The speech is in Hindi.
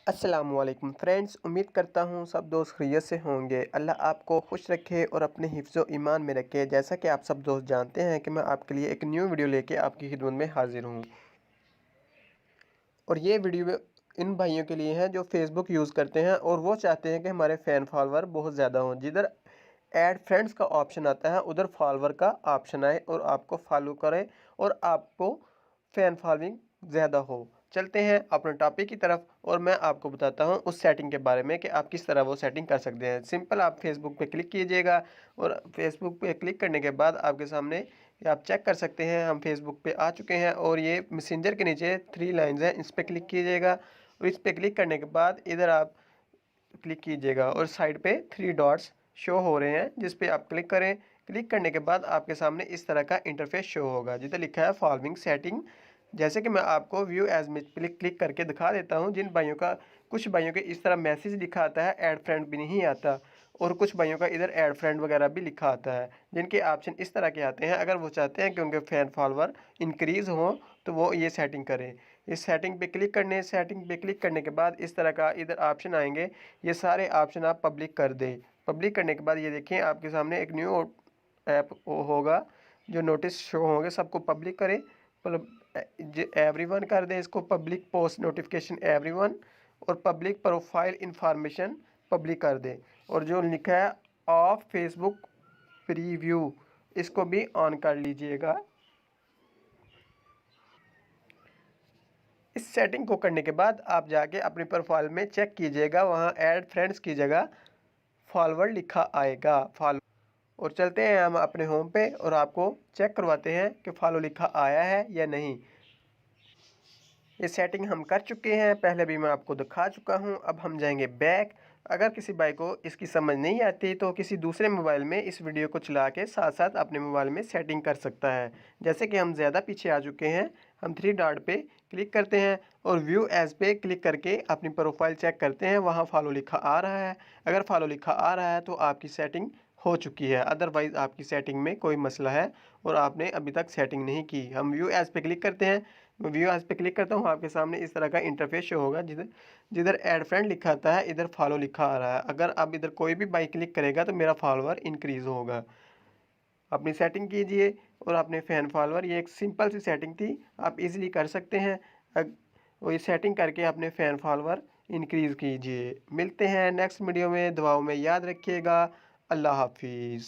अस्सलामुअलैकुम फ्रेंड्स, उम्मीद करता हूँ सब दोस्त खैरियत से होंगे। अल्लाह आपको खुश रखे और अपने हिफ्ज़ ईमान में रखे। जैसा कि आप सब दोस्त जानते हैं कि मैं आपके लिए एक न्यू वीडियो लेके आपकी खिदमत में हाज़िर हूँ। और ये वीडियो इन भाइयों के लिए है जो फेसबुक यूज़ करते हैं और वो चाहते हैं कि हमारे फ़ैन फॉलोवर बहुत ज़्यादा हों। जिधर ऐड फ्रेंड्स का ऑप्शन आता है उधर फॉलोवर का ऑप्शन आए और आपको फॉलो करें और आपको फ़ैन फॉलोइंग ज़्यादा हो। चलते हैं अपने टॉपिक की तरफ और मैं आपको बताता हूँ उस सेटिंग के बारे में कि आप किस तरह वो सेटिंग कर सकते हैं। सिंपल आप फेसबुक पे क्लिक कीजिएगा और फेसबुक पे क्लिक करने के बाद आपके सामने आप चेक कर सकते हैं हम फेसबुक पे आ चुके हैं और ये मैसेंजर के नीचे 3 लाइन्स हैं, इस पे क्लिक कीजिएगा और इस पे क्लिक करने के बाद इधर आप क्लिक कीजिएगा और साइड पे 3 डॉट्स शो हो रहे हैं जिस पे आप क्लिक करें। क्लिक करने के बाद आपके सामने इस तरह का इंटरफेस शो होगा जिधर लिखा है फॉलोइंग सेटिंग। जैसे कि मैं आपको व्यू एज में क्लिक करके दिखा देता हूं। जिन भाइयों का कुछ भाइयों के इस तरह मैसेज लिखा आता है, ऐड फ्रेंड भी नहीं आता और कुछ भाइयों का इधर ऐड फ्रेंड वगैरह भी लिखा आता है, जिनके ऑप्शन इस तरह के आते हैं। अगर वो चाहते हैं कि उनके फैन फॉलोवर इंक्रीज़ हों तो वो ये सेटिंग करें। इस सेटिंग पे क्लिक करने के बाद इस तरह का इधर ऑप्शन आएंगे। ये सारे ऑप्शन आप पब्लिक कर दें। पब्लिक करने के बाद ये देखें आपके सामने एक न्यू ऐप होगा जो नोटिस शो होंगे, सबको पब्लिक करें। एवरीवन कर दें इसको पब्लिक, पोस्ट नोटिफिकेशन एवरीवन और पब्लिक प्रोफाइल इंफॉर्मेशन पब्लिक कर दें। और जो लिखा है ऑफ फेसबुक प्रीव्यू इसको भी ऑन कर लीजिएगा। इस सेटिंग को करने के बाद आप जाके अपनी प्रोफाइल में चेक कीजिएगा, वहाँ ऐड फ्रेंड्स की जगह फॉलोवर लिखा आएगा। फॉलो और चलते हैं हम अपने होम पे और आपको चेक करवाते हैं कि फॉलो लिखा आया है या नहीं। ये सेटिंग हम कर चुके हैं, पहले भी मैं आपको दिखा चुका हूँ। अब हम जाएंगे बैक। अगर किसी भाई को इसकी समझ नहीं आती तो किसी दूसरे मोबाइल में इस वीडियो को चला के साथ साथ अपने मोबाइल में सेटिंग कर सकता है। जैसे कि हम ज़्यादा पीछे आ चुके हैं, हम 3 डॉट पे क्लिक करते हैं और व्यू एज पे क्लिक करके अपनी प्रोफाइल चेक करते हैं, वहाँ फॉलो लिखा आ रहा है। अगर फॉलो लिखा आ रहा है तो आपकी सेटिंग हो चुकी है, अदरवाइज़ आपकी सेटिंग में कोई मसला है और आपने अभी तक सेटिंग नहीं की। हम व्यू एज पे क्लिक करते हैं, मैं व्यू एज पे क्लिक करता हूँ, आपके सामने इस तरह का इंटरफेस शो होगा जिधर जिधर ऐड फ्रेंड लिखा आता है इधर फॉलो लिखा आ रहा है। अगर अब इधर कोई भी बाई क्लिक करेगा तो मेरा फॉलोवर इंक्रीज़ होगा। अपनी सेटिंग कीजिए और अपने फ़ैन फॉलोवर, ये एक सिंपल सी सेटिंग थी, आप इजीली कर सकते हैं। और ये सेटिंग करके अपने फ़ैन फॉलोवर इंक्रीज़ कीजिए। मिलते हैं नेक्स्ट वीडियो में, दुआओं में याद रखिएगा। अल्लाह हाफिज़।